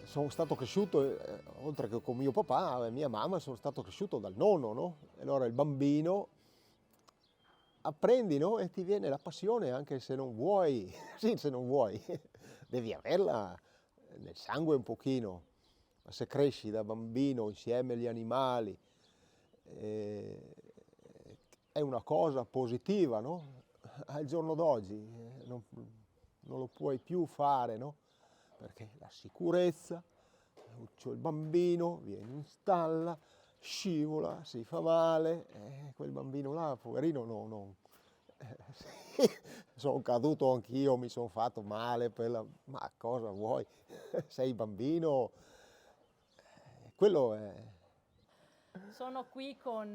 sono stato cresciuto, oltre che con mio papà e mia mamma, sono stato cresciuto dal nonno, no? E allora il bambino apprendi, no? E ti viene la passione anche se non vuoi, sì, se non vuoi, devi averla nel sangue un pochino, ma se cresci da bambino insieme agli animali, eh, è una cosa positiva, no? Al giorno d'oggi non lo puoi più fare, no? Perché la sicurezza, c'ho il bambino, viene in stalla, scivola, si fa male, quel bambino là, poverino, sì, sono caduto anch'io, mi sono fatto male, ma cosa vuoi? Sei bambino, quello è... Sono qui con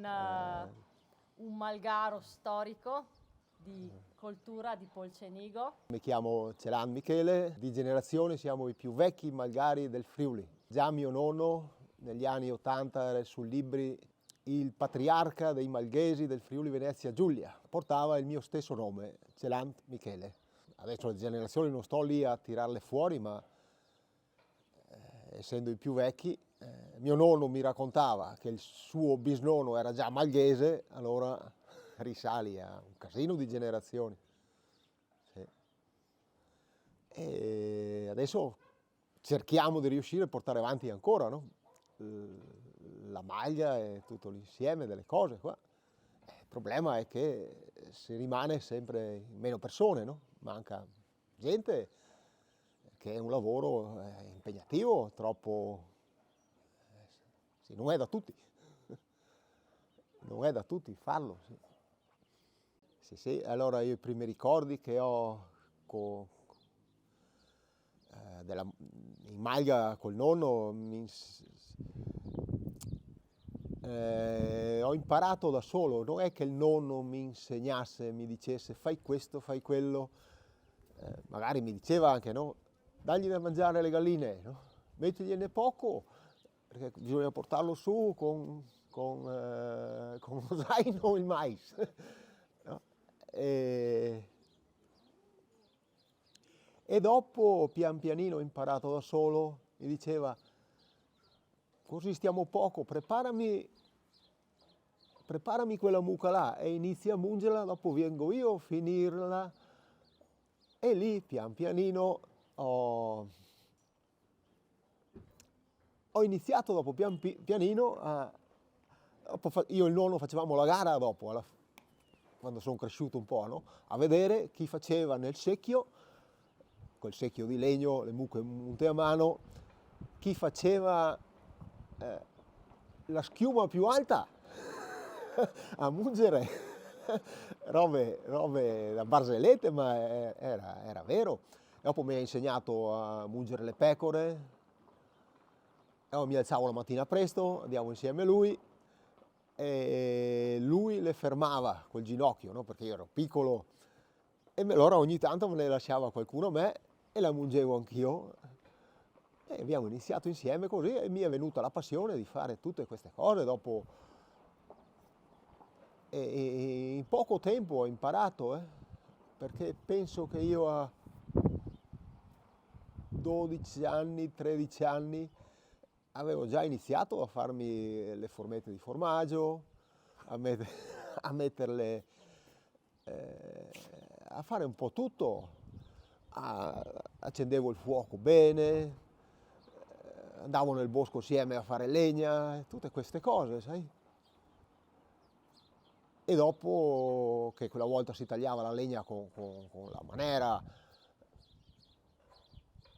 un malgaro storico di coltura di Polcenigo. Mi chiamo Celan Michele, di generazione siamo i più vecchi malgari del Friuli. Già mio nonno negli anni 80 era sul libri il patriarca dei malghesi del Friuli Venezia Giulia. Portava il mio stesso nome, Celan Michele. Adesso le generazioni non sto lì a tirarle fuori, ma essendo i più vecchi, mio nonno mi raccontava che il suo bisnonno era già malghese, allora risali a un casino di generazioni. Sì. E adesso cerchiamo di riuscire a portare avanti ancora, no? La maglia e tutto l'insieme delle cose qua. Il problema è che si rimane sempre meno persone, no? Manca gente, che è un lavoro impegnativo, troppo... sì, non è da tutti, non è da tutti farlo. Sì. Sì, sì. Allora io i primi ricordi che ho in maglia col nonno ho imparato da solo, non è che il nonno mi insegnasse, mi dicesse fai questo, fai quello, magari mi diceva anche no, dagli da mangiare le galline, no? Mettigliene poco, perché bisogna portarlo su con lo zaino il mais. No? E dopo pian pianino ho imparato da solo, mi diceva così stiamo poco, preparami quella mucca là e inizia a mungerla, dopo vengo io a finirla e lì pian pianino ho iniziato dopo pianino io e il nonno facevamo la gara dopo, quando sono cresciuto un po', no? A vedere chi faceva nel secchio, col secchio di legno, le mucche munte a mano, chi faceva la schiuma più alta a mungere robe da barzellette, ma era vero. Dopo mi ha insegnato a mungere le pecore, mi alzavo la mattina presto, andiamo insieme a lui e lui le fermava col ginocchio, no? Perché io ero piccolo e allora ogni tanto me ne lasciava qualcuno a me e la mungevo anch'io. E abbiamo iniziato insieme così e mi è venuta la passione di fare tutte queste cose. Dopo, e in poco tempo ho imparato, perché penso che io a 12 anni, 13 anni avevo già iniziato a farmi le formette di formaggio, a, met- a metterle, a fare un po' tutto. Accendevo il fuoco bene, andavo nel bosco assieme a fare legna, tutte queste cose, sai? E dopo che quella volta si tagliava la legna con la manera,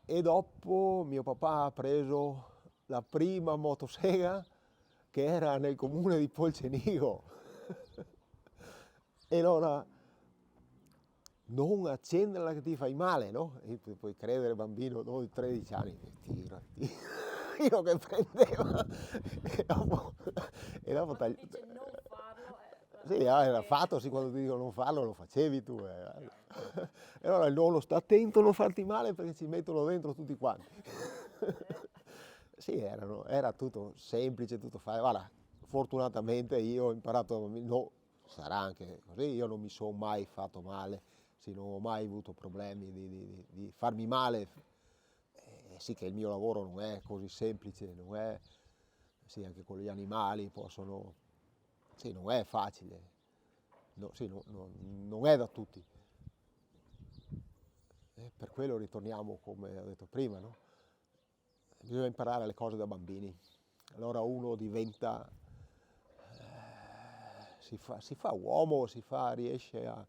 e dopo mio papà ha preso la prima motosega che era nel comune di Polcenigo. E allora non accenderla che ti fai male, no? E tu puoi credere, bambino, 12-13 anni, tira, io che prendeva. E dopo Quando dice non farlo, sì, guarda era che... fatto, sì, quando ti dicono non farlo, lo facevi tu. E allora il nonno sta attento a non farti male perché ci mettono dentro tutti quanti. Sì, era tutto semplice, tutto fare. Guarda, fortunatamente io ho imparato, no, sarà anche così, io non mi sono mai fatto male, sì, non ho mai avuto problemi di farmi male. sì che il mio lavoro non è così semplice, non è, sì, anche con gli animali possono, sì, non è facile, no, sì, non è da tutti. E per quello ritorniamo, come ho detto prima, no? Bisogna imparare le cose da bambini. Allora uno diventa, si fa uomo, riesce a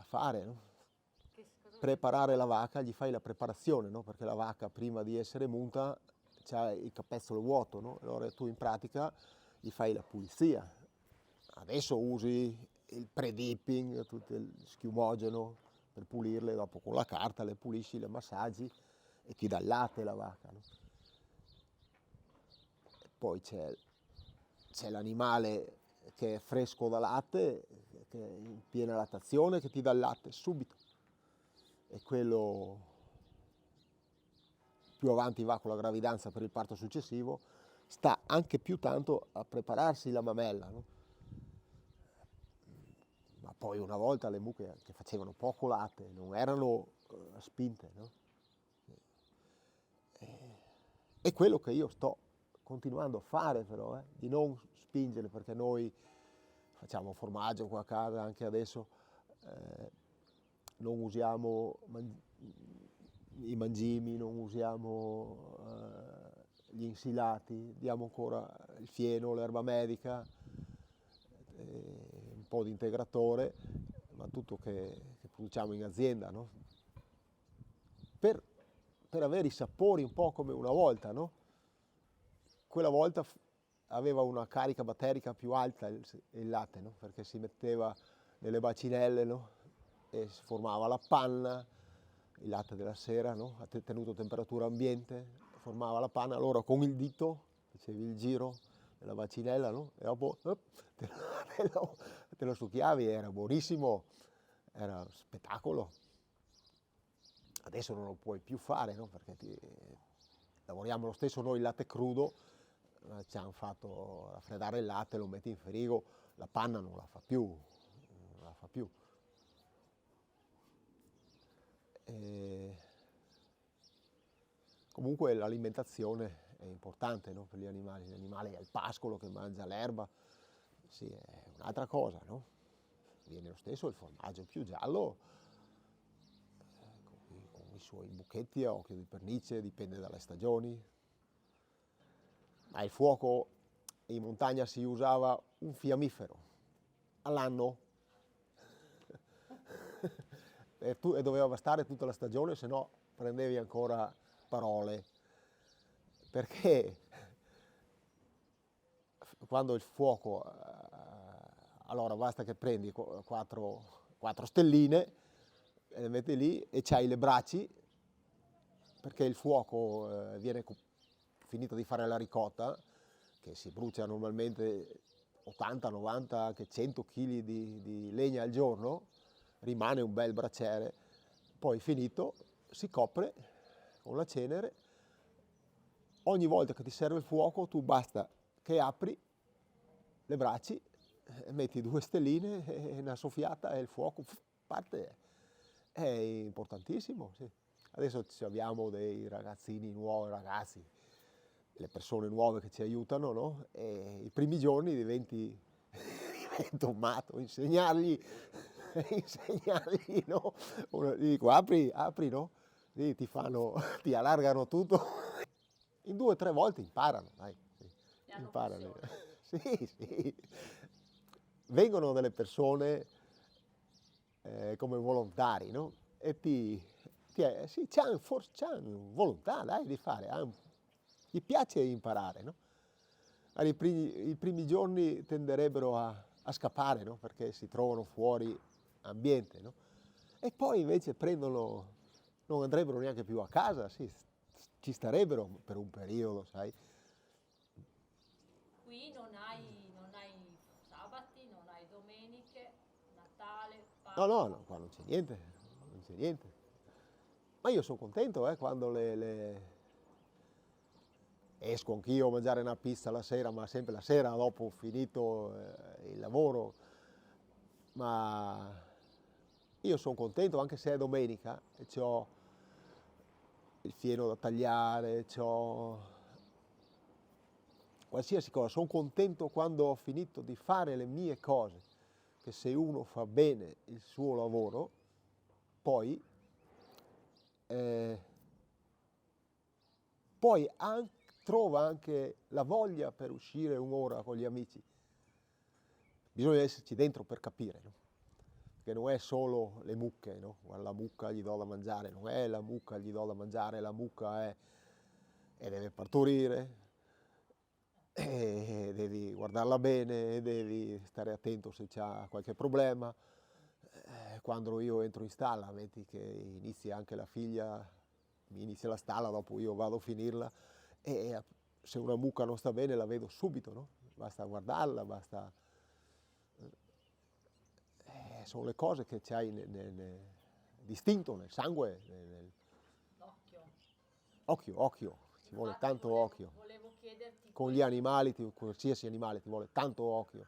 fare, no? Preparare la vacca, gli fai la preparazione, no? Perché la vacca prima di essere munta c'ha il capezzolo vuoto, no? Allora tu in pratica gli fai la pulizia. Adesso usi il pre-dipping, tutto il schiumogeno per pulirle, dopo con la carta le pulisci, le massaggi e ti dà il latte la vacca, no? E poi c'è l'animale che è fresco da latte, che è in piena lattazione, che ti dà il latte subito. E quello più avanti va con la gravidanza per il parto successivo, sta anche più tanto a prepararsi la mamella, no? Ma poi una volta le mucche che facevano poco latte non erano spinte, no? È quello che io sto continuando a fare però, di non spingere, perché noi facciamo formaggio qua a casa anche adesso, non usiamo i mangimi, non usiamo gli insilati, diamo ancora il fieno, l'erba medica, un po' di integratore, ma tutto che produciamo in azienda, no? Per avere i sapori un po' come una volta, no? Quella volta aveva una carica batterica più alta il latte, no? Perché si metteva nelle bacinelle, no? E si formava la panna, il latte della sera, no? Tenuto a temperatura ambiente, formava la panna, allora con il dito facevi il giro della bacinella, no? E dopo te lo succhiavi, era buonissimo, era spettacolo. Adesso non lo puoi più fare, no? Perché lavoriamo lo stesso noi il latte crudo, ci hanno fatto raffreddare il latte, lo metti in frigo, la panna non la fa più, non la fa più. E comunque l'alimentazione è importante, no? Per gli animali. L'animale è il pascolo che mangia l'erba, sì, è un'altra cosa, no? Viene lo stesso il formaggio più giallo, con i suoi buchetti a occhio di pernice, dipende dalle stagioni. Ma il fuoco in montagna si usava un fiammifero all'anno e doveva bastare tutta la stagione, se no prendevi ancora parole, perché quando il fuoco, allora basta che prendi quattro stelline e le metti lì e c'hai le braci, perché il fuoco viene finito di fare la ricotta, che si brucia normalmente 80, 90, anche 100 kg di legna al giorno, rimane un bel braciere, poi finito si copre con la cenere, ogni volta che ti serve il fuoco tu basta che apri le braci, metti due stelline e una soffiata e il fuoco parte, è importantissimo, sì. Adesso abbiamo dei ragazzini nuovi, ragazzi, le persone nuove che ci aiutano, no? E i primi giorni diventi un matto, insegnargli, no? Gli dico apri, no? Lì ti allargano tutto. In 2 o 3 volte imparano, dai. Sì. Imparano. Sì, sì. Vengono delle persone come volontari, no? E sì, c'hanno volontà, dai, di fare, gli piace imparare, no? I primi giorni tenderebbero a scappare, no? Perché si trovano fuori ambiente, no? E poi invece non andrebbero neanche più a casa, sì, ci starebbero per un periodo, sai. Qui non hai sabati, non hai domeniche, Natale, No, Pasqua. no, qua non c'è niente, non c'è niente. Ma io sono contento, quando esco anch'io a mangiare una pizza la sera, ma sempre la sera dopo finito il lavoro. Ma io sono contento anche se è domenica e il fieno da tagliare, c'ho qualsiasi cosa. Sono contento quando ho finito di fare le mie cose, che se uno fa bene il suo lavoro, poi, eh, trova anche la voglia per uscire un'ora con gli amici. Bisogna esserci dentro per capire, no? Che non è solo le mucche, no? La mucca gli do da mangiare, non è la mucca gli do da mangiare, la mucca è e deve partorire, e devi guardarla bene, e devi stare attento se c'ha qualche problema. Quando io entro in stalla, metti che inizia anche la figlia, mi inizia la stalla, dopo io vado a finirla, e se una mucca non sta bene la vedo subito, no? Basta guardarla, basta... sono le cose che c'hai distinto nel sangue, L'occhio. occhio, ci vuole Infatti tanto occhio. volevo chiederti Con gli animali, qualsiasi animale, ti vuole tanto occhio,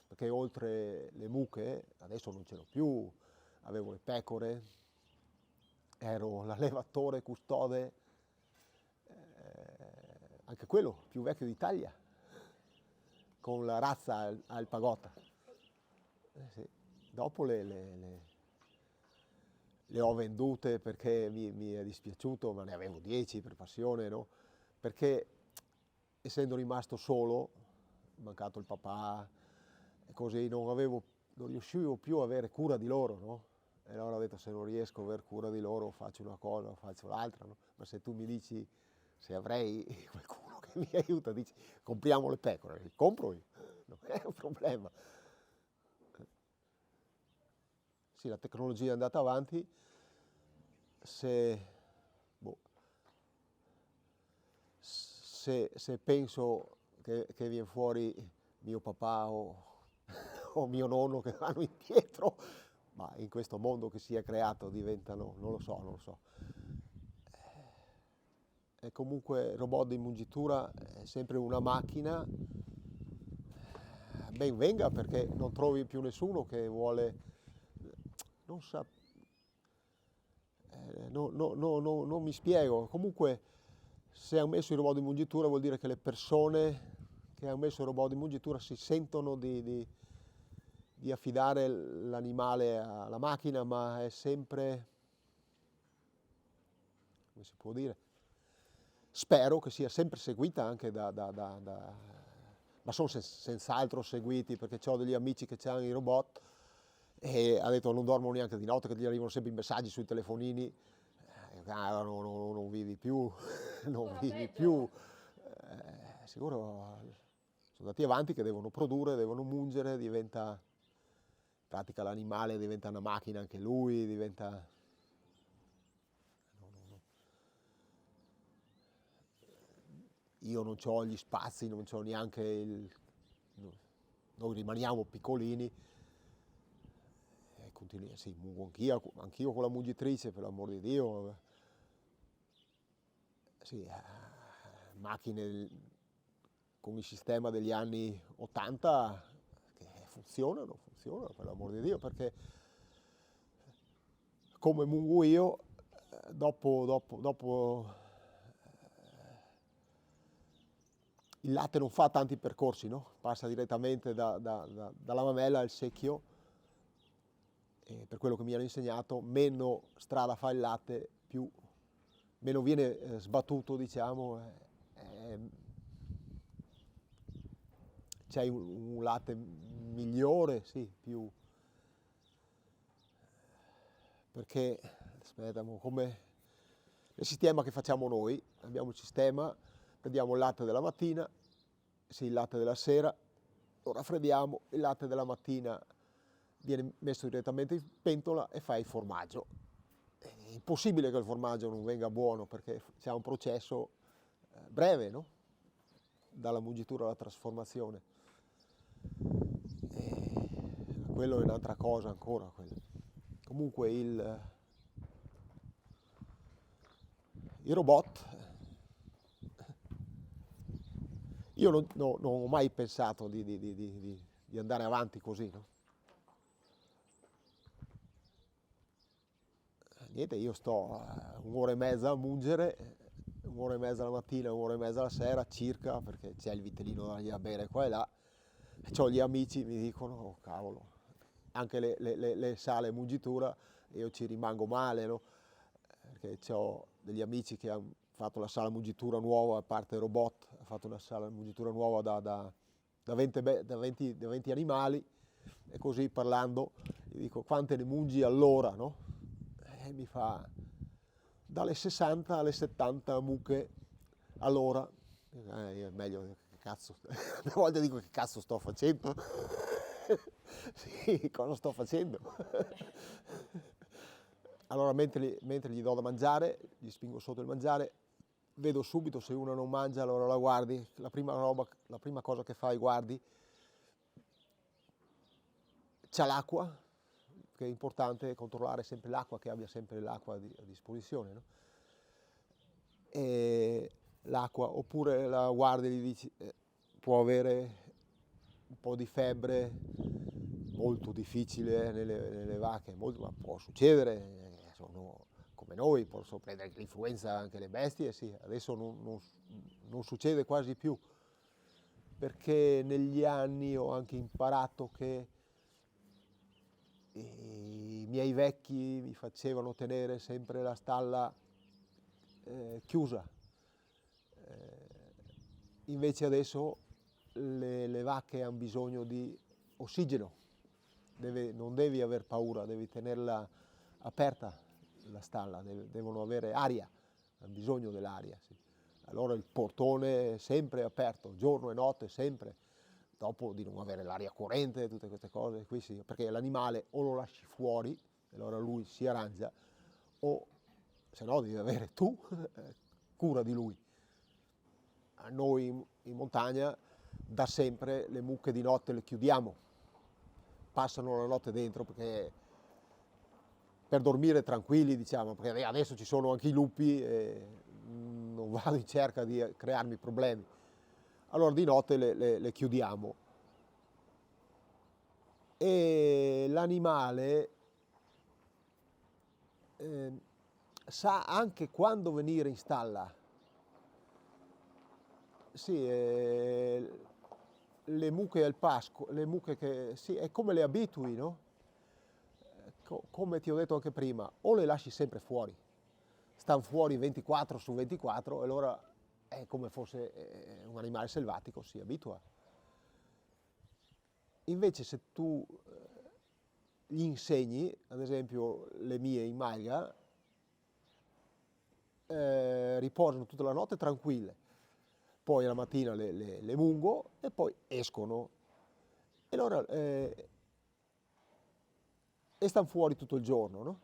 perché oltre le mucche, adesso non ce l'ho più, avevo le pecore, ero l'allevatore custode, anche quello più vecchio d'Italia, con la razza alpagota. Sì. Dopo le ho vendute perché mi è dispiaciuto, ma ne avevo 10 per passione, no? Perché essendo rimasto solo, mancato il papà, e così non riuscivo più a avere cura di loro, no? E allora ho detto, se non riesco a avere cura di loro faccio una cosa, faccio l'altra, no? Ma se tu mi dici, se avrei qualcuno che mi aiuta, dici, compriamo le pecore, le compro io, non è un problema. Sì, la tecnologia è andata avanti, se, boh, se penso che viene fuori mio papà o mio nonno che vanno indietro, ma in questo mondo che si è creato diventano, non lo so. E comunque il robot di mungitura è sempre una macchina, ben venga perché non trovi più nessuno che vuole, non sa, non mi spiego, comunque se hanno messo il robot di mungitura vuol dire che le persone che hanno messo il robot di mungitura si sentono di affidare l'animale alla macchina, ma è sempre, come si può dire, spero che sia sempre seguita anche ma sono senz'altro seguiti perché ho degli amici che hanno i robot e ha detto non dormono neanche di notte, che gli arrivano sempre i messaggi sui telefonini, non vivi più, non vivi più, sicuro sono andati avanti che devono produrre, devono mungere, diventa, in pratica l'animale diventa una macchina anche lui, diventa... Io non ho gli spazi, non ho neanche noi rimaniamo piccolini, e sì, mungo anch'io con la mungitrice, per l'amor di Dio. Sì, macchine con il sistema degli anni 80 che funzionano, per l'amor di Dio, perché come mungo io, dopo il latte non fa tanti percorsi, no? Passa direttamente dalla mamella al secchio, e per quello che mi hanno insegnato, meno strada fa il latte, meno viene sbattuto, diciamo, c'è un latte migliore, sì, perché, aspetta, come nel sistema che facciamo noi, abbiamo il sistema, prendiamo il latte della mattina, sì, il latte della sera, lo raffreddiamo, il latte della mattina viene messo direttamente in pentola e fa il formaggio. È impossibile che il formaggio non venga buono perché c'è un processo breve, no? Dalla mungitura alla trasformazione. Quello è un'altra cosa ancora. Comunque il robot, io non ho mai pensato di andare avanti così, no? niente, io sto un'ora e mezza a mungere, un'ora e mezza la mattina, un'ora e mezza la sera circa, perché c'è il vitellino da lì a bere qua e là. E ho gli amici, mi dicono, oh cavolo, anche le sale mungitura, io ci rimango male, no? Perché ho degli amici che hanno fatto la sala mungitura nuova, a parte il robot, ha fatto una sala mungitura nuova da 20 animali, e così parlando gli dico quante ne mungi all'ora, no? E mi fa dalle 60 alle 70 mucche all'ora. È meglio, che cazzo, una volta dico che cazzo sto facendo? Sì, cosa sto facendo? Allora mentre gli do da mangiare, gli spingo sotto il mangiare, vedo subito se uno non mangia, allora la guardi, la prima cosa che fai, guardi, c'ha l'acqua, che è importante controllare sempre l'acqua, che abbia sempre l'acqua a disposizione, no? E l'acqua, oppure la guardi e gli dici, può avere un po' di febbre, molto difficile nelle vacche, ma può succedere, sono come noi, possono prendere l'influenza anche le bestie, sì, adesso non succede quasi più, perché negli anni ho anche imparato che i miei vecchi mi facevano tenere sempre la stalla chiusa. Invece adesso le vacche hanno bisogno di ossigeno, non devi aver paura, devi tenerla aperta la stalla, devono avere aria, hanno bisogno dell'aria. Sì. Allora il portone è sempre aperto, giorno e notte, sempre. Dopo di non avere l'aria corrente, tutte queste cose, qui sì, perché l'animale o lo lasci fuori, e allora lui si arrangia, o se no devi avere tu cura di lui. A noi in montagna da sempre le mucche di notte le chiudiamo, passano la notte dentro perché per dormire tranquilli, diciamo, perché adesso ci sono anche i lupi e non vado in cerca di crearmi problemi. Allora di notte le chiudiamo. E l'animale sa anche quando venire in stalla. Sì, le mucche al pascolo, le mucche che, sì, è come le abitui, no? Come ti ho detto anche prima, o le lasci sempre fuori, stanno fuori 24 su 24, e allora è come fosse un animale selvatico, si abitua. Invece se tu gli insegni, ad esempio le mie in Maiga, riposano tutta la notte tranquille, poi la mattina le mungo e poi escono. E allora e stanno fuori tutto il giorno, no?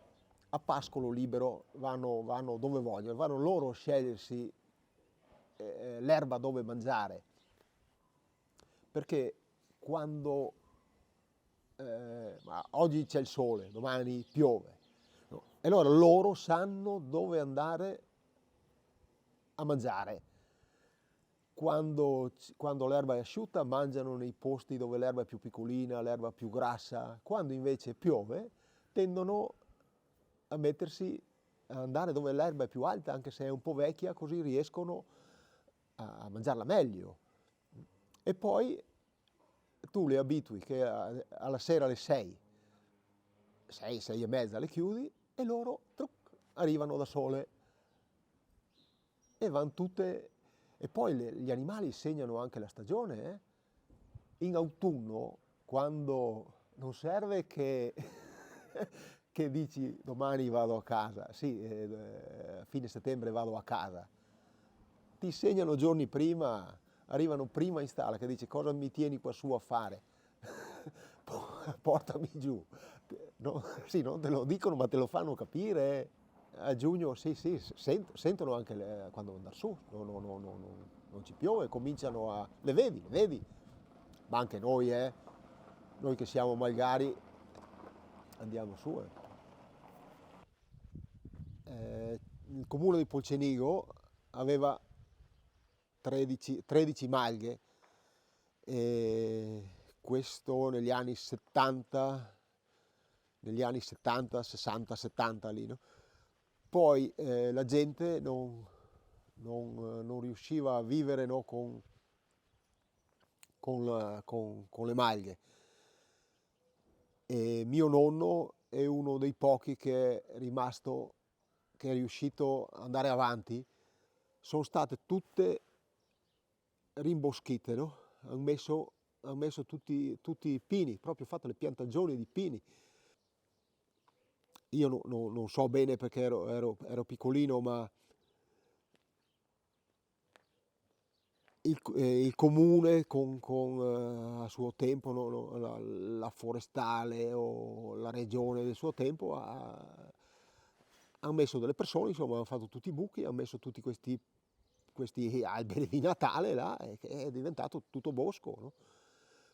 A pascolo libero, vanno dove vogliono, vanno loro a scegliersi l'erba dove mangiare, perché quando oggi c'è il sole, domani piove, no? E allora loro sanno dove andare a mangiare. Quando l'erba è asciutta mangiano nei posti dove l'erba è più piccolina, l'erba più grassa. Quando invece piove tendono a mettersi, a andare dove l'erba è più alta, anche se è un po' vecchia, così riescono a mangiarla meglio. E poi tu le abitui che alla sera alle 6, 6 e mezza le chiudi e loro arrivano da sole e vanno tutte. E poi gli animali segnano anche la stagione. In autunno, quando non serve che, che dici domani vado a casa, sì, a fine settembre vado a casa, ti segnano giorni prima, arrivano prima in stalla che dici cosa mi tieni qua su a fare? Portami giù. No, sì, non te lo dicono ma te lo fanno capire. A giugno sì, sentono anche quando andare su, non ci piove, cominciano a. Le vedi, ma anche noi che siamo malgari andiamo su. Il comune di Polcenigo aveva 13 malghe, e questo negli anni 70, 60, 70 lì, no? poi la gente non riusciva a vivere, no, con le maglie. E mio nonno è uno dei pochi che è rimasto, che è riuscito ad andare avanti. Sono state tutte rimboschite, no? Han messo tutti i pini, proprio fatto le piantagioni di pini. Io non so bene perché ero piccolino, ma il comune a suo tempo, no, la forestale o la regione del suo tempo hanno messo delle persone, insomma, hanno fatto tutti i buchi, hanno messo tutti questi alberi di Natale là, e che è diventato tutto bosco, no?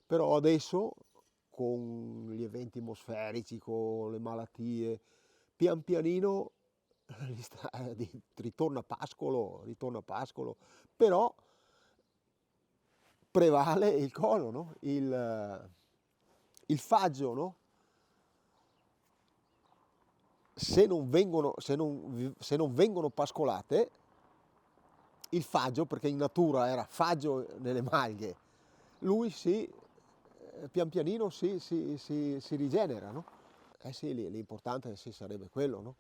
Però adesso, con gli eventi atmosferici, con le malattie, pian pianino ritorna pascolo, però prevale il cono, no? Il faggio, no? Se non vengono pascolate, il faggio, perché in natura era faggio nelle maglie, lui pian pianino si rigenera, no? Eh sì, l'importante sì, sarebbe quello, no?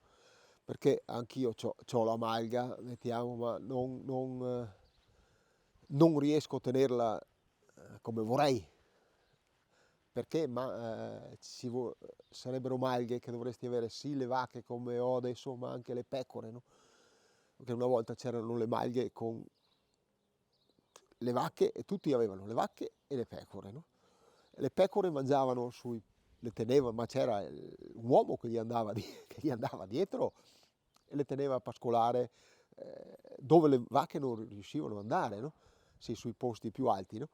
Perché anch'io ho la malga, mettiamo, ma non riesco a tenerla come vorrei, perché sarebbero malghe che dovresti avere sì le vacche come ho adesso, ma anche le pecore, no? Perché una volta c'erano le maglie con le vacche e tutti avevano le vacche e le pecore, no? Le pecore mangiavano le tenevano, ma c'era un uomo che che gli andava dietro e le teneva a pascolare dove le vacche non riuscivano ad andare, no? Sì, sui posti più alti, no?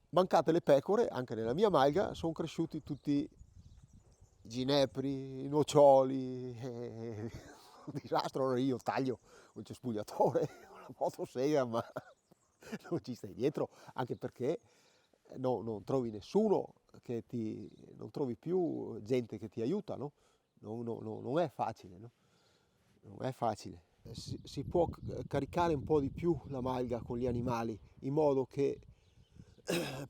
Mancate le pecore, anche nella mia malga, sono cresciuti tutti ginepri, noccioli, un disastro. Allora io taglio un cespugliatore, una motosega, ma non ci stai dietro, anche perché non trovi nessuno non trovi più gente che ti aiuta, no? Non è facile, no? Non è facile. Si può caricare un po' di più la malga con gli animali in modo che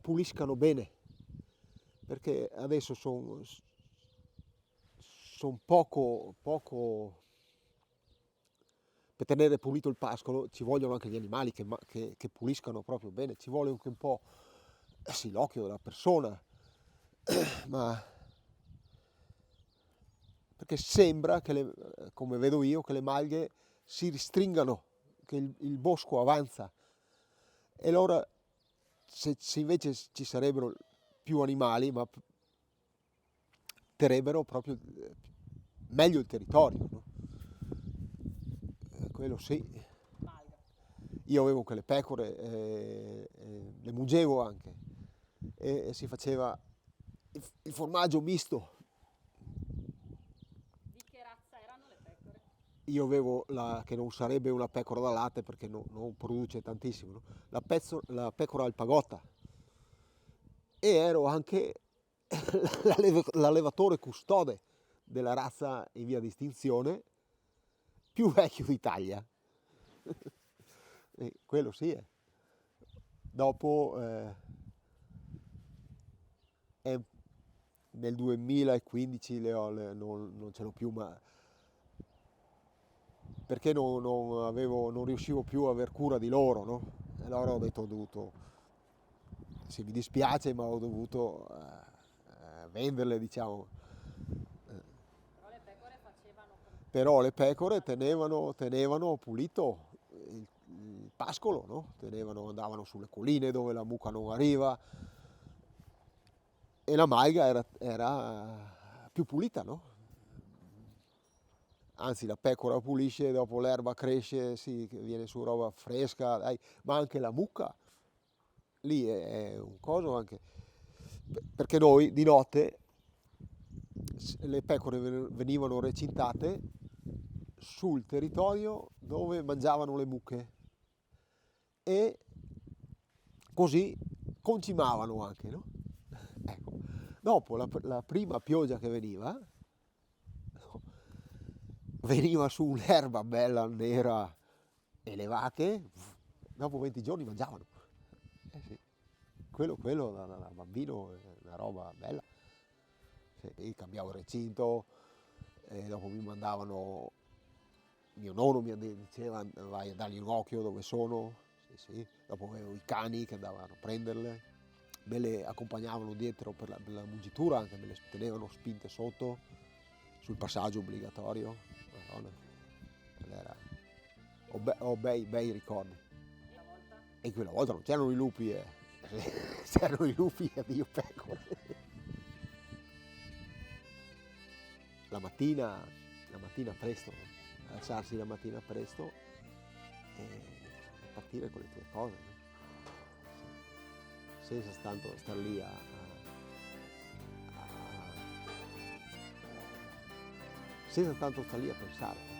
puliscano bene, perché adesso sono poco. Per tenere pulito il pascolo ci vogliono anche gli animali che puliscano proprio bene, ci vuole anche un po' sì, l'occhio della persona, ma perché sembra come vedo io, che le maglie si ristringano, che il bosco avanza, e allora se invece ci sarebbero più animali, ma terrebbero proprio meglio il territorio, no? Quello sì. Malga. Io avevo quelle pecore, le mungevo anche, e si faceva il formaggio misto. Di che razza erano le pecore? Io avevo che non sarebbe una pecora da latte perché non produce tantissimo, no? La pecora alpagota, e ero anche l'allevatore custode della razza in via di estinzione più vecchio d'Italia. E quello sì è. Dopo nel 2015 non ce l'ho più, ma perché non riuscivo più a aver cura di loro, no? E allora ho detto, sì, mi dispiace, ma ho dovuto venderle, diciamo. Però le pecore facevano come Però le pecore tenevano pulito il pascolo, no? Andavano sulle colline dove la mucca non arriva, e la malga era più pulita, no? Anzi, la pecora pulisce, dopo l'erba cresce, sì, che viene su roba fresca, dai. Ma anche la mucca, lì è un coso anche, perché noi di notte le pecore venivano recintate sul territorio dove mangiavano le mucche, e così concimavano anche, no? Ecco. Dopo la prima pioggia che veniva, veniva su un'erba bella nera e le vacche dopo 20 giorni mangiavano. Sì. Quello da bambino è una roba bella. Sì, io cambiavo il recinto e dopo mi mandavano, mio nonno mi diceva vai a dargli un occhio dove sono, sì, sì. Dopo avevo i cani che andavano a prenderle, me le accompagnavano dietro per la mungitura, anche me le tenevano spinte sotto sul passaggio obbligatorio. Madonna, era, ho bei ricordi. Una volta E quella volta non c'erano i lupi, c'erano i lupi e Dio pecore. La mattina presto, alzarsi la mattina presto e partire con le tue cose, no? Sì. Senza tanto star lì senza tanto star lì a pensare.